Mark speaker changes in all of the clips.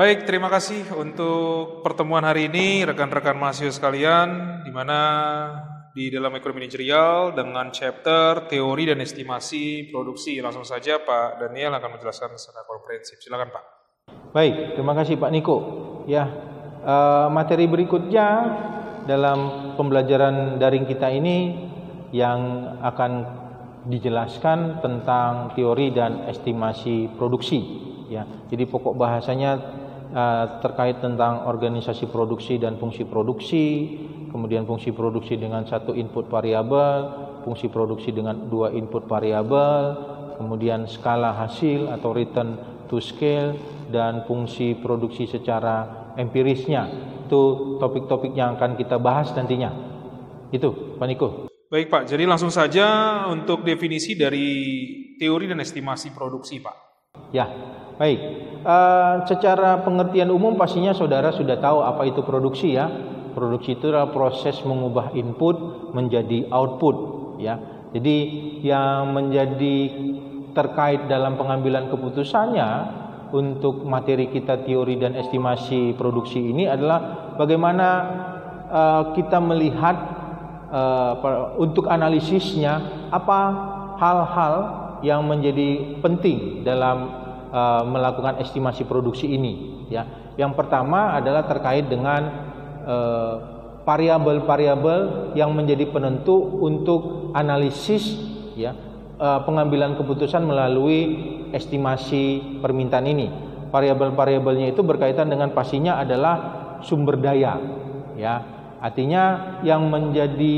Speaker 1: Baik, terima kasih untuk pertemuan hari ini rekan-rekan mahasiswa sekalian, di mana di dalam ekonomi manajerial dengan chapter teori dan estimasi produksi. Langsung saja Pak Daniel akan menjelaskan secara komprehensif. Silakan Pak.
Speaker 2: Baik, terima kasih Pak Niko. Ya, materi berikutnya dalam pembelajaran daring kita ini yang akan dijelaskan tentang teori dan estimasi produksi. Ya, jadi pokok bahasanya terkait tentang organisasi produksi dan fungsi produksi, kemudian fungsi produksi dengan satu input variabel, fungsi produksi dengan dua input variabel, kemudian skala hasil atau return to scale, dan fungsi produksi secara empirisnya. Itu topik-topik yang akan kita bahas nantinya. Itu, Pak Niko.
Speaker 1: Baik Pak, jadi langsung saja untuk definisi dari teori dan estimasi produksi Pak.
Speaker 2: Ya, baik. Secara pengertian umum pastinya saudara sudah tahu apa itu produksi ya. Produksi itu adalah proses mengubah input menjadi output ya. Jadi yang menjadi terkait dalam pengambilan keputusannya untuk materi kita teori dan estimasi produksi ini adalah bagaimana kita melihat untuk analisisnya apa hal-hal yang menjadi penting dalam melakukan estimasi produksi ini ya. Yang pertama adalah terkait dengan variabel-variabel yang menjadi penentu untuk analisis ya, pengambilan keputusan melalui estimasi permintaan ini. Variabel-variabelnya itu berkaitan dengan pastinya adalah sumber daya ya. Artinya yang menjadi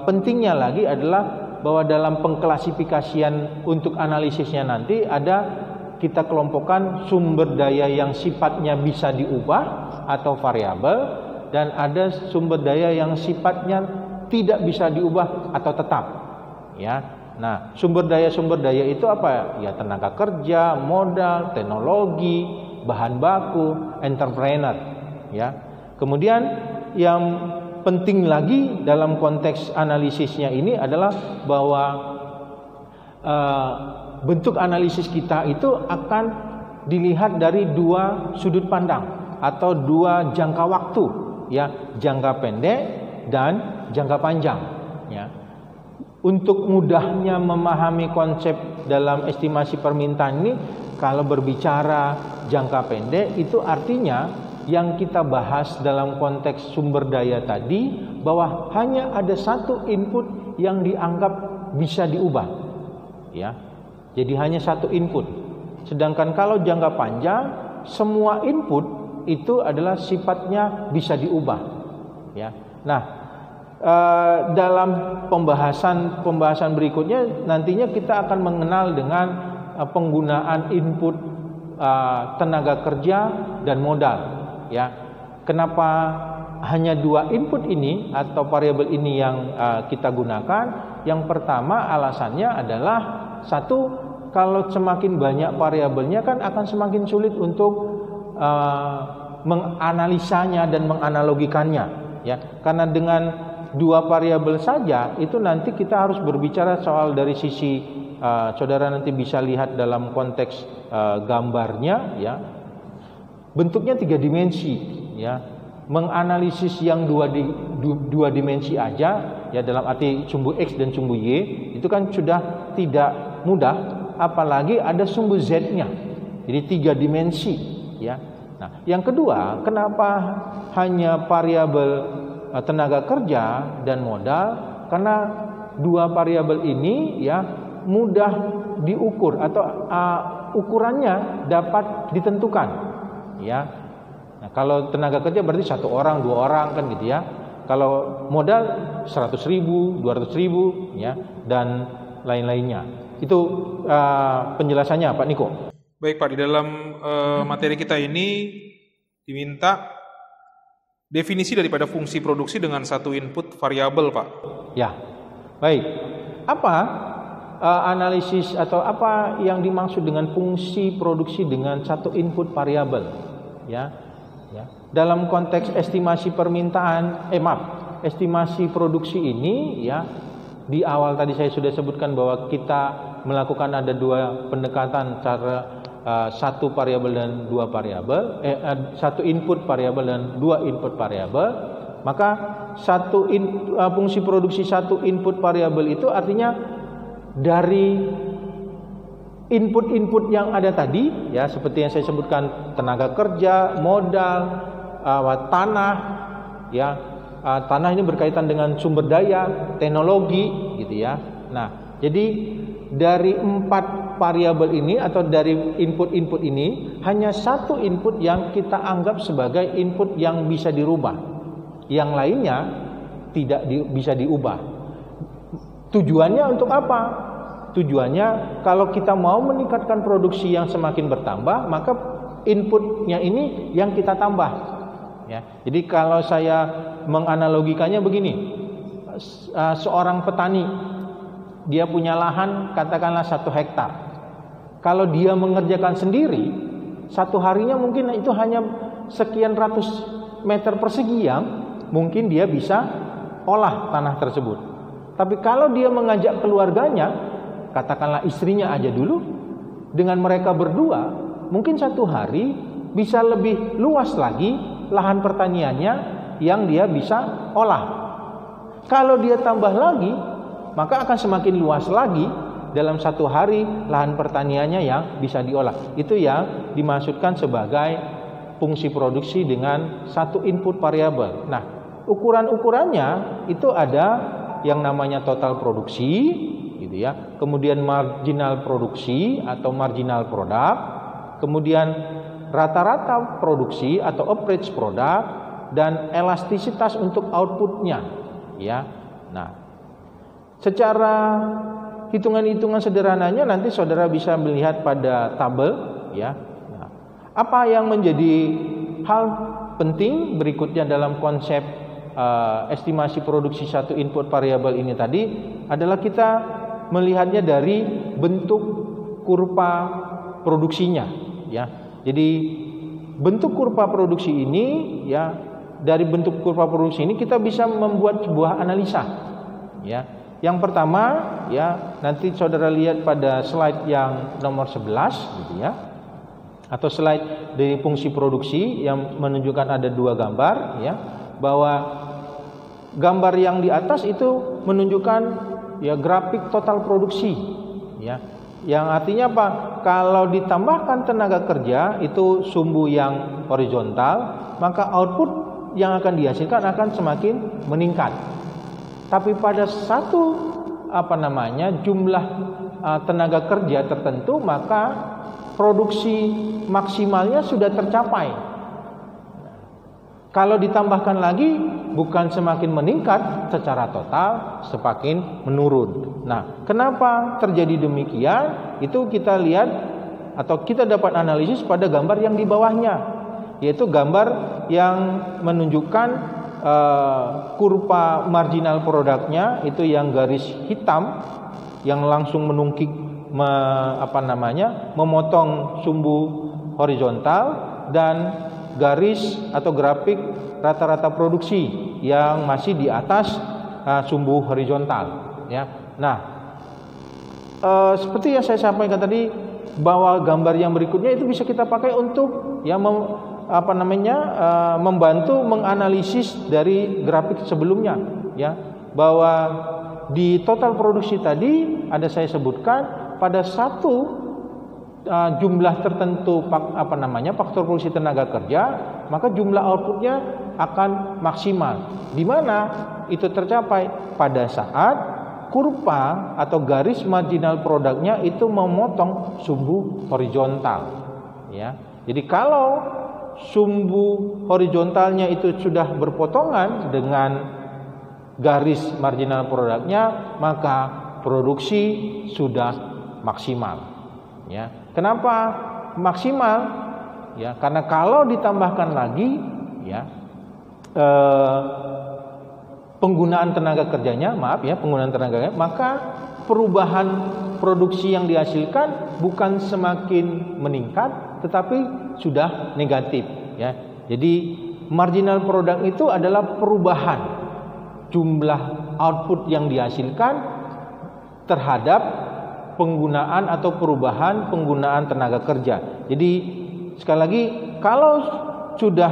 Speaker 2: pentingnya lagi adalah bahwa dalam pengklasifikasian untuk analisisnya nanti ada kita kelompokkan sumber daya yang sifatnya bisa diubah atau variabel, dan ada sumber daya yang sifatnya tidak bisa diubah atau tetap ya. Nah, sumber daya itu apa? Ya, tenaga kerja, modal, teknologi, bahan baku, entrepreneur ya. Kemudian yang penting lagi dalam konteks analisisnya ini adalah bahwa bentuk analisis kita itu akan dilihat dari dua sudut pandang atau dua jangka waktu ya, jangka pendek dan jangka panjang ya. Untuk mudahnya memahami konsep dalam estimasi permintaan ini, kalau berbicara jangka pendek itu artinya yang kita bahas dalam konteks sumber daya tadi bahwa hanya ada satu input yang dianggap bisa diubah ya. Jadi hanya satu input. Sedangkan kalau jangka panjang semua input itu adalah sifatnya bisa diubah ya. Nah, dalam pembahasan berikutnya nantinya kita akan mengenal dengan penggunaan input tenaga kerja dan modal ya. Kenapa hanya dua input ini atau variabel ini yang kita gunakan? Yang pertama alasannya adalah satu, kalau semakin banyak variabelnya kan akan semakin sulit untuk menganalisanya dan menganalogikannya ya. Karena dengan dua variabel saja itu nanti kita harus berbicara soal dari sisi saudara nanti bisa lihat dalam konteks gambarnya ya. Bentuknya tiga dimensi ya. Menganalisis yang dua dimensi aja ya, dalam arti sumbu X dan sumbu Y itu kan sudah tidak mudah, apalagi ada sumbu Z-nya. Jadi tiga dimensi ya. Nah, yang kedua, kenapa hanya variabel tenaga kerja dan modal? Karena dua variabel ini ya mudah diukur atau ukurannya dapat ditentukan ya. Nah, kalau tenaga kerja berarti satu orang, dua orang kan gitu ya. Kalau modal 100.000, 200.000 ya, dan lain-lainnya. Itu penjelasannya Pak Niko.
Speaker 1: Baik Pak, di dalam materi kita ini diminta definisi daripada fungsi produksi dengan satu input variabel Pak.
Speaker 2: Ya, baik. Apa analisis atau apa yang dimaksud dengan fungsi produksi dengan satu input variabel? Ya. Dalam konteks estimasi permintaan, estimasi produksi ini ya, di awal tadi saya sudah sebutkan bahwa kita melakukan ada dua pendekatan cara satu variabel dan dua variabel, satu input variabel dan dua input variabel, maka fungsi produksi satu input variabel itu artinya dari input-input yang ada tadi, ya seperti yang saya sebutkan, tenaga kerja, modal, tanah, ya tanah ini berkaitan dengan sumber daya, teknologi, gitu ya. Nah, jadi dari 4 variabel ini atau dari input-input ini hanya satu input yang kita anggap sebagai input yang bisa dirubah. Yang lainnya tidak bisa diubah. Tujuannya untuk apa? Tujuannya kalau kita mau meningkatkan produksi yang semakin bertambah, maka inputnya ini yang kita tambah. Ya. Jadi kalau saya menganalogikannya begini, seorang petani, dia punya lahan katakanlah 1 hektar. Kalau dia mengerjakan sendiri, satu harinya mungkin itu hanya sekian ratus meter persegi yang mungkin dia bisa olah tanah tersebut. Tapi kalau dia mengajak keluarganya, katakanlah istrinya aja dulu, dengan mereka berdua, mungkin satu hari bisa lebih luas lagi lahan pertaniannya yang dia bisa olah. Kalau dia tambah lagi, maka akan semakin luas lagi dalam satu hari lahan pertaniannya yang bisa diolah. Itu yang dimaksudkan sebagai fungsi produksi dengan satu input variabel. Nah, ukuran-ukurannya itu ada yang namanya total produksi, gitu ya. Kemudian marginal produksi atau marginal product, kemudian rata-rata produksi atau average product, dan elastisitas untuk outputnya, ya. Nah, secara hitungan-hitungan sederhananya nanti saudara bisa melihat pada tabel, ya. Nah, apa yang menjadi hal penting berikutnya dalam konsep estimasi produksi satu input variabel ini tadi adalah kita melihatnya dari bentuk kurva produksinya, ya. Jadi bentuk kurva produksi ini, ya, dari bentuk kurva produksi ini kita bisa membuat sebuah analisa, ya. Yang pertama, ya, nanti saudara lihat pada slide yang nomor 11, gitu ya, atau slide dari fungsi produksi yang menunjukkan ada 2 gambar, ya, bahwa gambar yang di atas itu menunjukkan, ya, grafik total produksi, ya, yang artinya apa? Kalau ditambahkan tenaga kerja itu sumbu yang horizontal, maka output yang akan dihasilkan akan semakin meningkat. Tapi pada satu jumlah tenaga kerja tertentu, maka produksi maksimalnya sudah tercapai. Kalau ditambahkan lagi, bukan semakin meningkat secara total, semakin menurun. Nah, kenapa terjadi demikian? Itu kita lihat atau kita dapat analisis pada gambar yang di bawahnya, yaitu gambar yang menunjukkan kurva marginal produknya, itu yang garis hitam yang langsung menungkik memotong sumbu horizontal, dan garis atau grafik rata-rata produksi yang masih di atas sumbu horizontal, ya. Nah, seperti yang saya sampaikan tadi, bahwa gambar yang berikutnya itu bisa kita pakai untuk, ya, membantu menganalisis dari grafik sebelumnya, ya, bahwa di total produksi tadi ada saya sebutkan pada satu jumlah tertentu faktor produksi tenaga kerja, maka jumlah outputnya akan maksimal. Di mana itu tercapai pada saat kurva atau garis marginal produknya itu memotong sumbu horizontal, ya. Jadi kalau sumbu horizontalnya itu sudah berpotongan dengan garis marginal produknya, maka produksi sudah maksimal, ya. Kenapa maksimal? Ya, karena kalau ditambahkan lagi, ya, penggunaan tenaga kerjanya, maka perubahan produksi yang dihasilkan bukan semakin meningkat, tetapi sudah negatif, ya. Jadi marginal product itu adalah perubahan jumlah output yang dihasilkan terhadap penggunaan atau perubahan penggunaan tenaga kerja. Jadi sekali lagi, kalau sudah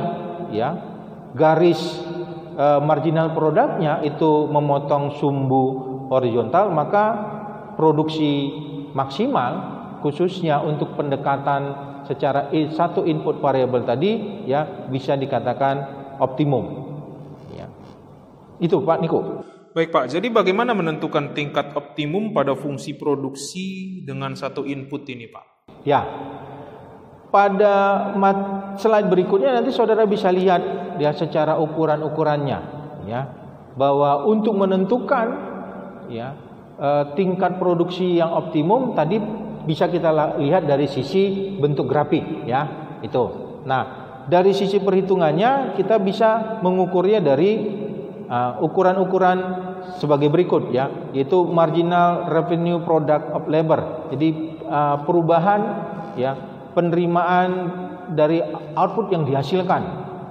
Speaker 2: ya garis marginal produknya itu memotong sumbu horizontal, maka produksi maksimal khususnya untuk pendekatan secara satu input variable tadi ya bisa dikatakan optimum. Ya. Itu Pak Niko.
Speaker 1: Baik Pak, jadi bagaimana menentukan tingkat optimum pada fungsi produksi dengan satu input ini Pak?
Speaker 2: Ya, pada slide berikutnya nanti saudara bisa lihat ya secara ukuran-ukurannya ya, bahwa untuk menentukan ya tingkat produksi yang optimum tadi bisa kita lihat dari sisi bentuk grafik ya itu. Nah, dari sisi perhitungannya kita bisa mengukurnya dari ukuran-ukuran sebagai berikut ya, yaitu marginal revenue product of labor. Jadi perubahan ya penerimaan dari output yang dihasilkan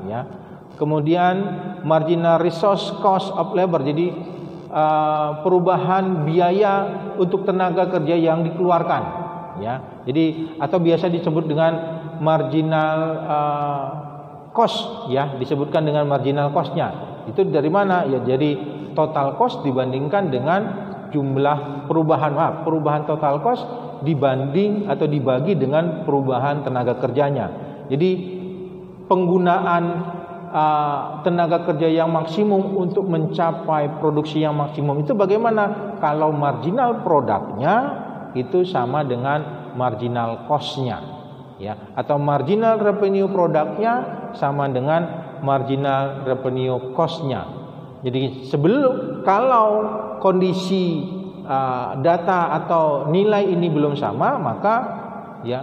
Speaker 2: ya. Kemudian marginal resource cost of labor. Jadi perubahan biaya untuk tenaga kerja yang dikeluarkan ya. Jadi atau biasa disebut dengan marginal cost ya, disebutkan dengan marginal cost-nya. Itu dari mana? Ya jadi total cost dibandingkan dengan jumlah perubahan total cost dibanding atau dibagi dengan perubahan tenaga kerjanya. Jadi penggunaan tenaga kerja yang maksimum untuk mencapai produksi yang maksimum itu bagaimana? Kalau marginal produknya itu sama dengan marginal cost-nya ya, atau marginal revenue produknya sama dengan marginal revenue cost-nya. Jadi kalau kondisi data atau nilai ini belum sama, maka ya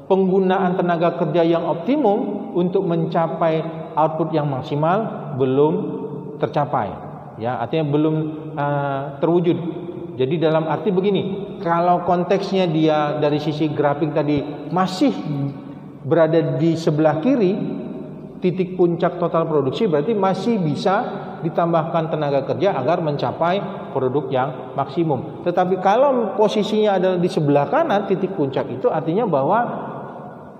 Speaker 2: penggunaan tenaga kerja yang optimum untuk mencapai output yang maksimal belum tercapai ya, artinya belum terwujud. Jadi dalam arti begini, kalau konteksnya dia dari sisi grafik tadi masih berada di sebelah kiri titik puncak total produksi, berarti masih bisa ditambahkan tenaga kerja agar mencapai produk yang maksimum. Tetapi kalau posisinya adalah di sebelah kanan titik puncak itu, artinya bahwa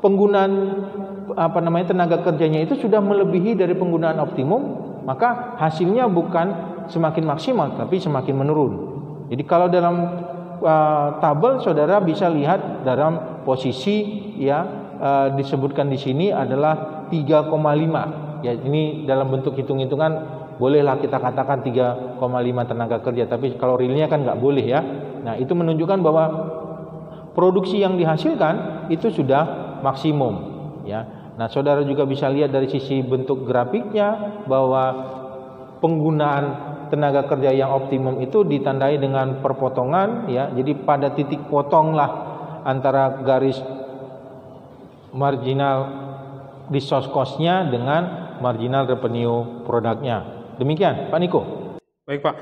Speaker 2: penggunaan tenaga kerjanya itu sudah melebihi dari penggunaan optimum, maka hasilnya bukan semakin maksimal tapi semakin menurun. Jadi kalau dalam tabel saudara bisa lihat dalam posisi ya disebutkan di sini adalah 3,5. Ya, ini dalam bentuk hitung-hitungan bolehlah kita katakan 3,5 tenaga kerja, tapi kalau realnya kan nggak boleh ya. Nah, itu menunjukkan bahwa produksi yang dihasilkan itu sudah maksimum ya. Nah, saudara juga bisa lihat dari sisi bentuk grafiknya bahwa penggunaan tenaga kerja yang optimum itu ditandai dengan perpotongan ya. Jadi pada titik potonglah antara garis marginal resource cost-nya dengan marginal revenue produknya. Demikian, Pak Niko.
Speaker 1: Baik, Pak.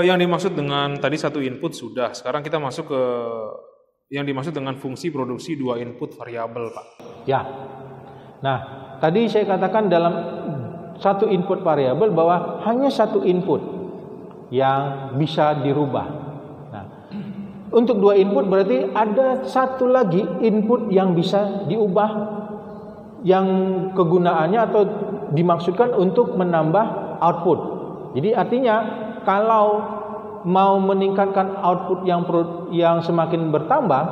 Speaker 1: Yang dimaksud dengan tadi satu input sudah. Sekarang kita masuk ke yang dimaksud dengan fungsi produksi dua input variabel, Pak.
Speaker 2: Ya. Nah, tadi saya katakan dalam satu input variabel bahwa hanya satu input yang bisa dirubah. Nah, untuk dua input berarti ada satu lagi input yang bisa diubah, yang kegunaannya atau dimaksudkan untuk menambah output. Jadi artinya kalau mau meningkatkan output yang semakin bertambah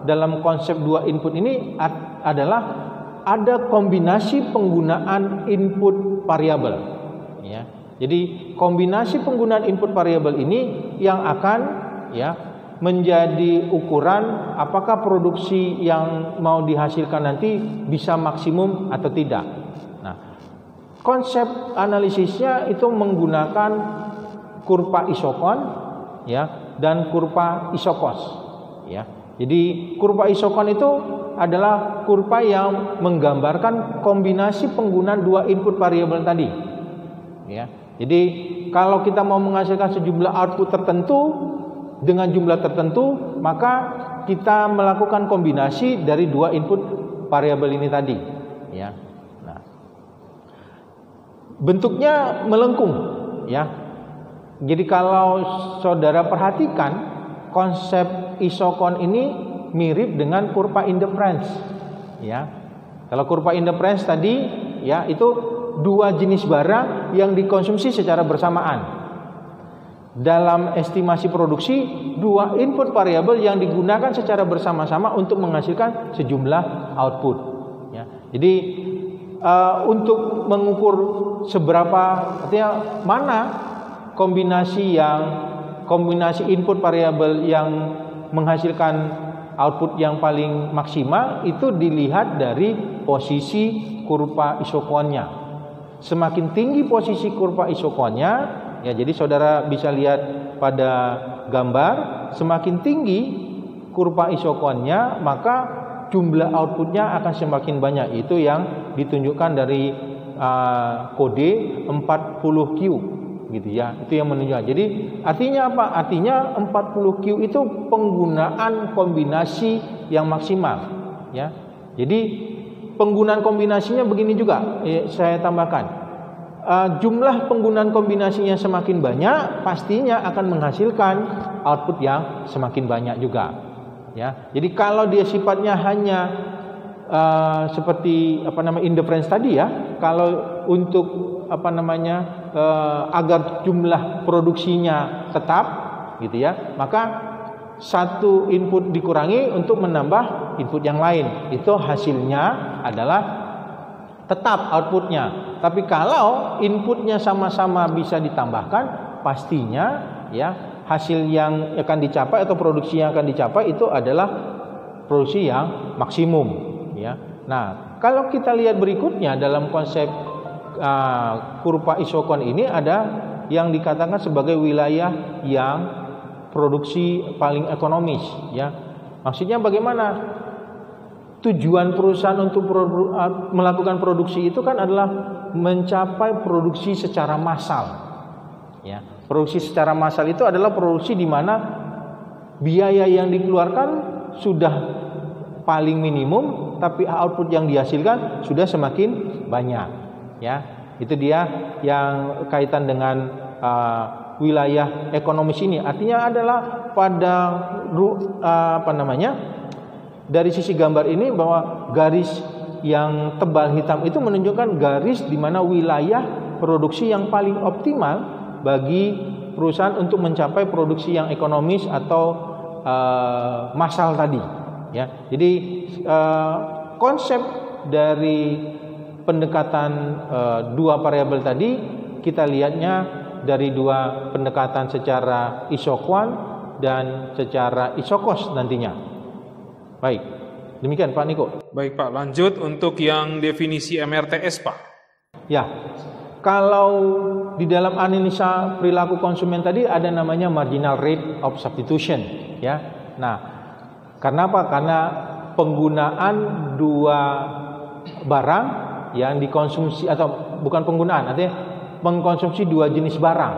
Speaker 2: dalam konsep dua input ini adalah ada kombinasi penggunaan input variabel ya. Jadi kombinasi penggunaan input variabel ini yang akan ya menjadi ukuran apakah produksi yang mau dihasilkan nanti bisa maksimum atau tidak. Nah, konsep analisisnya itu menggunakan kurva isokon ya dan kurva isokos ya. Jadi kurva isokon itu adalah kurva yang menggambarkan kombinasi penggunaan dua input variabel tadi. Ya. Jadi kalau kita mau menghasilkan sejumlah output tertentu dengan jumlah tertentu, maka kita melakukan kombinasi dari dua input variabel ini tadi. Ya. Nah, bentuknya melengkung. Ya. Jadi kalau saudara perhatikan konsep isokon ini mirip dengan kurva indifference, ya. Kalau kurva indifference tadi, ya, itu dua jenis barang yang dikonsumsi secara bersamaan. Dalam estimasi produksi, dua input variabel yang digunakan secara bersama-sama untuk menghasilkan sejumlah output, ya. Jadi untuk mengukur seberapa, artinya mana kombinasi input variabel yang menghasilkan output yang paling maksimal, itu dilihat dari posisi kurva isokonnya. Semakin tinggi posisi kurva isokonnya, ya, jadi saudara bisa lihat pada gambar, semakin tinggi kurva isokonnya maka jumlah outputnya akan semakin banyak. Itu yang ditunjukkan dari kode 40Q, gitu ya. Itu yang menunjukkan. Jadi artinya apa? Artinya 40Q itu penggunaan kombinasi yang maksimal, ya. Jadi penggunaan kombinasinya begini juga, saya tambahkan. Jumlah penggunaan kombinasinya semakin banyak, pastinya akan menghasilkan output yang semakin banyak juga, ya. Jadi kalau dia sifatnya hanya seperti indifference tadi, ya, kalau untuk agar jumlah produksinya tetap, gitu ya, maka satu input dikurangi untuk menambah input yang lain, itu hasilnya adalah tetap outputnya. Tapi kalau inputnya sama-sama bisa ditambahkan, pastinya, ya, hasil yang akan dicapai atau produksi yang akan dicapai itu adalah produksi yang maksimum, ya. Nah, kalau kita lihat berikutnya dalam konsep kurva isokon ini, ada yang dikatakan sebagai wilayah yang produksi paling ekonomis, ya. Maksudnya bagaimana? Tujuan perusahaan untuk melakukan produksi itu kan adalah mencapai produksi secara massal, ya. Produksi secara massal itu adalah produksi di mana biaya yang dikeluarkan sudah paling minimum, tapi output yang dihasilkan sudah semakin banyak, ya. Itu dia yang kaitan dengan wilayah ekonomis ini. Artinya adalah pada dari sisi gambar ini, bahwa garis yang tebal hitam itu menunjukkan garis di mana wilayah produksi yang paling optimal bagi perusahaan untuk mencapai produksi yang ekonomis atau massal tadi, ya. Jadi konsep dari pendekatan dua variabel tadi, kita lihatnya dari dua pendekatan secara isokwan dan secara isokos nantinya. Baik, demikian Pak Niko.
Speaker 1: Baik Pak, lanjut untuk yang definisi MRTS Pak.
Speaker 2: Ya, kalau di dalam analisa perilaku konsumen tadi ada namanya marginal rate of substitution, ya. Nah, karena apa? Karena penggunaan dua barang yang dikonsumsi, atau bukan penggunaan, artinya mengkonsumsi dua jenis barang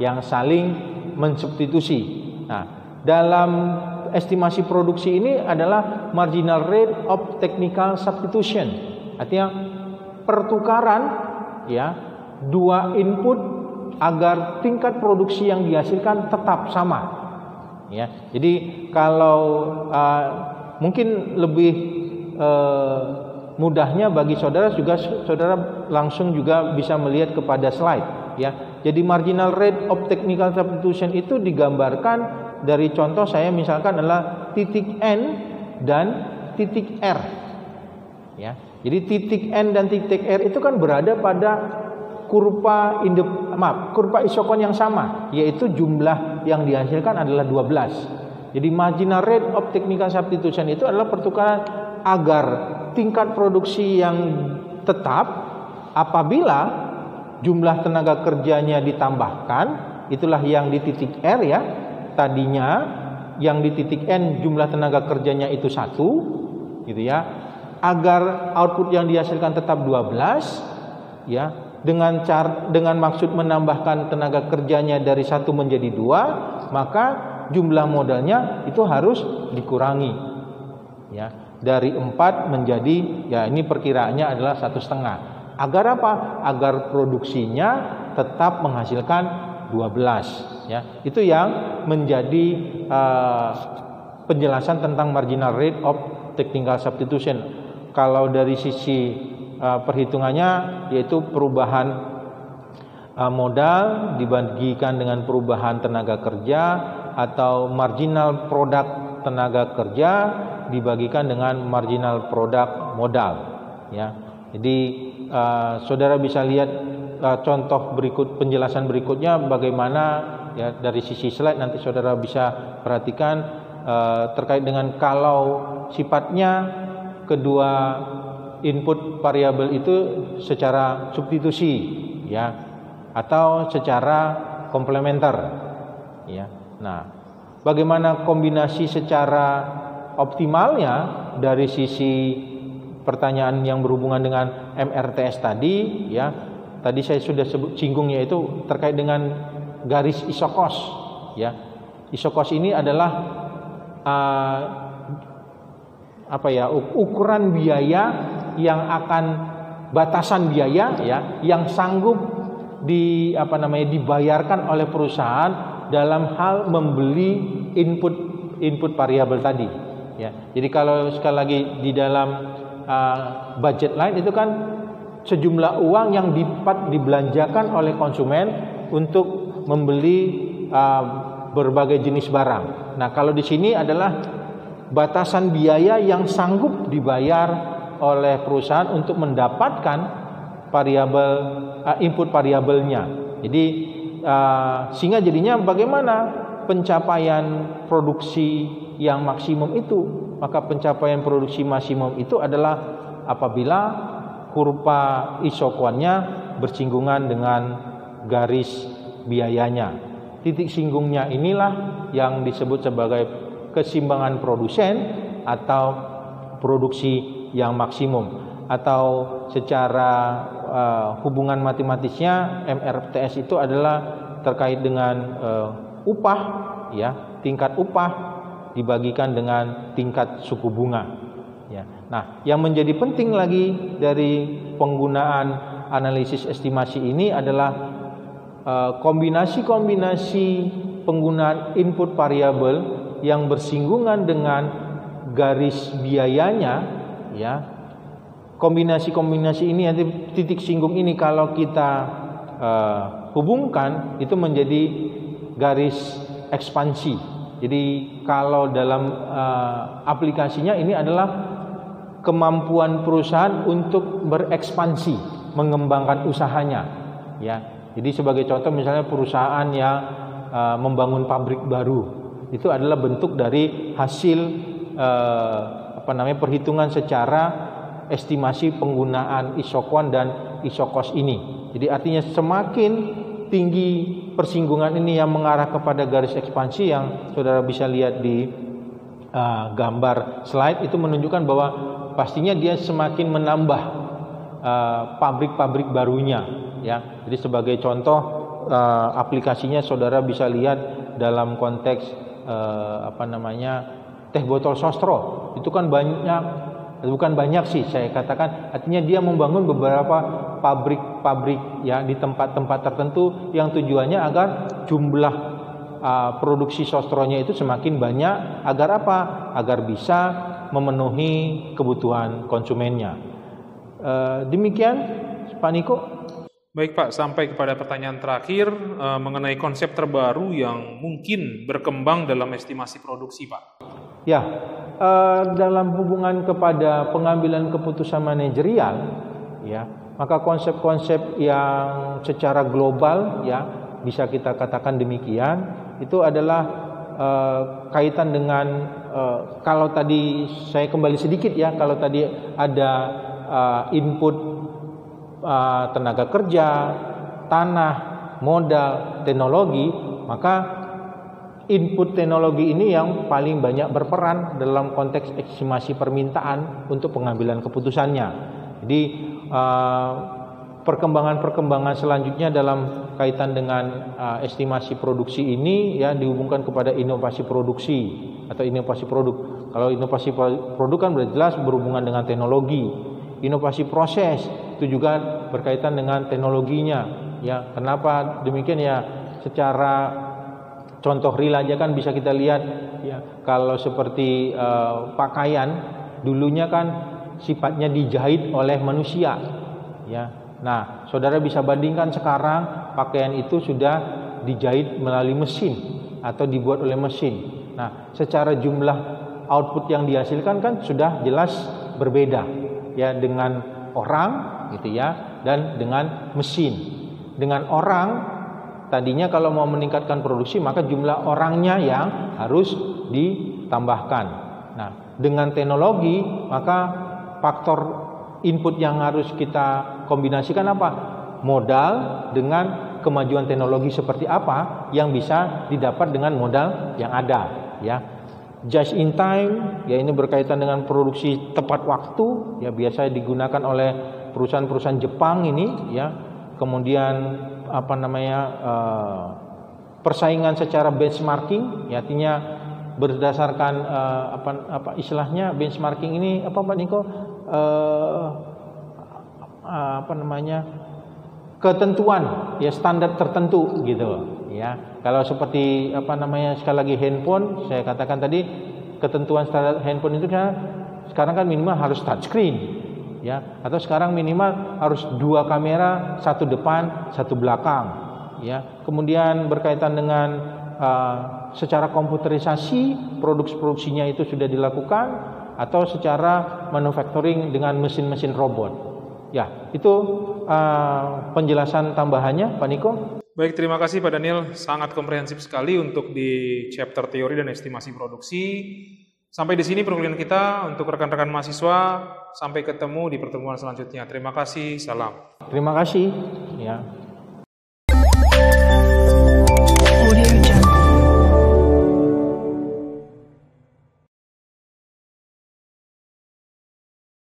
Speaker 2: yang saling mensubstitusi. Nah, dalam estimasi produksi ini adalah marginal rate of technical substitution, artinya pertukaran, ya, dua input agar tingkat produksi yang dihasilkan tetap sama, ya. Jadi kalau mungkin lebih mudahnya bagi saudara juga, saudara langsung juga bisa melihat kepada slide, ya. Jadi marginal rate of technical substitution itu digambarkan dari contoh saya misalkan adalah titik N dan titik R, ya. Jadi titik N dan titik R itu kan berada pada kurva isokon yang sama, yaitu jumlah yang dihasilkan adalah 12. Jadi marginal rate of technical substitution itu adalah pertukaran agar tingkat produksi yang tetap apabila jumlah tenaga kerjanya ditambahkan, itulah yang di titik R, ya. Tadinya yang di titik N jumlah tenaga kerjanya itu 1, gitu ya. Agar output yang dihasilkan tetap 12, ya, dengan maksud menambahkan tenaga kerjanya dari 1 menjadi 2, maka jumlah modalnya itu harus dikurangi, ya, dari 4 menjadi, ya, ini perkiraannya adalah 1,5. Agar apa? Agar produksinya tetap menghasilkan 12. Ya, itu yang menjadi penjelasan tentang marginal rate of technical substitution. Kalau dari sisi perhitungannya, yaitu perubahan modal dibagikan dengan perubahan tenaga kerja, atau marginal produk tenaga kerja dibagikan dengan marginal produk modal. Ya, jadi saudara bisa lihat contoh berikut, penjelasan berikutnya bagaimana ya dari sisi slide, nanti saudara bisa perhatikan terkait dengan kalau sifatnya kedua input variabel itu secara substitusi ya atau secara komplementer ya. Nah, bagaimana kombinasi secara optimalnya dari sisi pertanyaan yang berhubungan dengan MRTS tadi ya. Tadi saya sudah singgung, yaitu terkait dengan garis isokos ya. Isokos ini adalah ukuran biaya yang akan batasan biaya ya yang sanggup dibayarkan oleh perusahaan dalam hal membeli input variabel tadi ya. Jadi kalau sekali lagi di dalam budget line itu kan sejumlah uang yang dibelanjakan oleh konsumen untuk membeli berbagai jenis barang. Nah, kalau di sini adalah batasan biaya yang sanggup dibayar oleh perusahaan untuk mendapatkan variabel input variabelnya. Jadi sehingga jadinya bagaimana pencapaian produksi yang maksimum itu? Maka pencapaian produksi maksimum itu adalah apabila kurva isokuannya bersinggungan dengan garis biayanya. Titik singgungnya inilah yang disebut sebagai keseimbangan produsen atau produksi yang maksimum, atau secara hubungan matematisnya MRTS itu adalah terkait dengan upah ya, tingkat upah dibagikan dengan tingkat suku bunga ya. Nah, yang menjadi penting lagi dari penggunaan analisis estimasi ini adalah kombinasi-kombinasi penggunaan input variabel yang bersinggungan dengan garis biayanya ya. Kombinasi-kombinasi ini, titik singgung ini kalau kita hubungkan itu menjadi garis ekspansi. Jadi kalau dalam aplikasinya ini adalah kemampuan perusahaan untuk berekspansi, mengembangkan usahanya ya. Jadi sebagai contoh misalnya perusahaan yang membangun pabrik baru, itu adalah bentuk dari hasil perhitungan secara estimasi penggunaan isokuan dan isokos ini. Jadi artinya semakin tinggi persinggungan ini yang mengarah kepada garis ekspansi yang saudara bisa lihat di gambar slide, itu menunjukkan bahwa pastinya dia semakin menambah pabrik-pabrik barunya ya. Jadi sebagai contoh aplikasinya saudara bisa lihat dalam konteks teh botol sostro. Itu kan bukan banyak sih saya katakan, artinya dia membangun beberapa pabrik-pabrik ya di tempat-tempat tertentu yang tujuannya agar jumlah produksi sostronya itu semakin banyak. Agar apa? Agar bisa memenuhi kebutuhan konsumennya. Demikian Pak Niko.
Speaker 1: Baik Pak, sampai kepada pertanyaan terakhir mengenai konsep terbaru yang mungkin berkembang dalam estimasi produksi Pak.
Speaker 2: Ya, dalam hubungan kepada pengambilan keputusan manajerial, ya, maka konsep-konsep yang secara global, ya, bisa kita katakan demikian, itu adalah kaitan dengan kalau tadi saya kembali sedikit ya, kalau tadi ada input tenaga kerja, tanah, modal, teknologi, maka input teknologi ini yang paling banyak berperan dalam konteks estimasi permintaan untuk pengambilan keputusannya. Jadi perkembangan-perkembangan selanjutnya dalam kaitan dengan estimasi produksi ini ya dihubungkan kepada inovasi produksi atau inovasi produk. Kalau inovasi produk kan jelas berhubungan dengan teknologi. Inovasi proses itu juga berkaitan dengan teknologinya ya. Kenapa demikian ya? Secara contoh real aja kan bisa kita lihat ya, kalau seperti pakaian dulunya kan sifatnya dijahit oleh manusia ya. Nah, saudara bisa bandingkan sekarang pakaian itu sudah dijahit melalui mesin atau dibuat oleh mesin. Nah, secara jumlah output yang dihasilkan kan sudah jelas berbeda ya, dengan orang gitu ya, dan dengan mesin. Dengan orang tadinya kalau mau meningkatkan produksi maka jumlah orangnya yang harus ditambahkan. Nah, dengan teknologi maka faktor input yang harus kita kombinasikan apa? Modal dengan kemajuan teknologi seperti apa yang bisa didapat dengan modal yang ada ya. Just in time ya, ini berkaitan dengan produksi tepat waktu ya, biasa digunakan oleh perusahaan-perusahaan Jepang ini ya. Kemudian persaingan secara benchmarking ya, artinya berdasarkan istilahnya benchmarking ini apa Pak Niko, ketentuan ya, standar tertentu gitu ya. Kalau seperti sekali lagi handphone, saya katakan tadi ketentuan standar handphone itu sekarang kan minimal harus touchscreen ya, atau sekarang minimal harus 2 kamera, 1 depan 1 belakang ya. Kemudian berkaitan dengan secara komputerisasi produksinya itu sudah dilakukan, atau secara manufacturing dengan mesin-mesin robot ya. Itu penjelasan tambahannya Pak Niko.
Speaker 1: Baik, terima kasih Pak Daniel, sangat komprehensif sekali untuk di chapter teori dan estimasi produksi. Sampai di sini perkuliahan kita untuk rekan-rekan mahasiswa. Sampai ketemu di pertemuan selanjutnya. Terima kasih, salam.
Speaker 2: Terima kasih ya.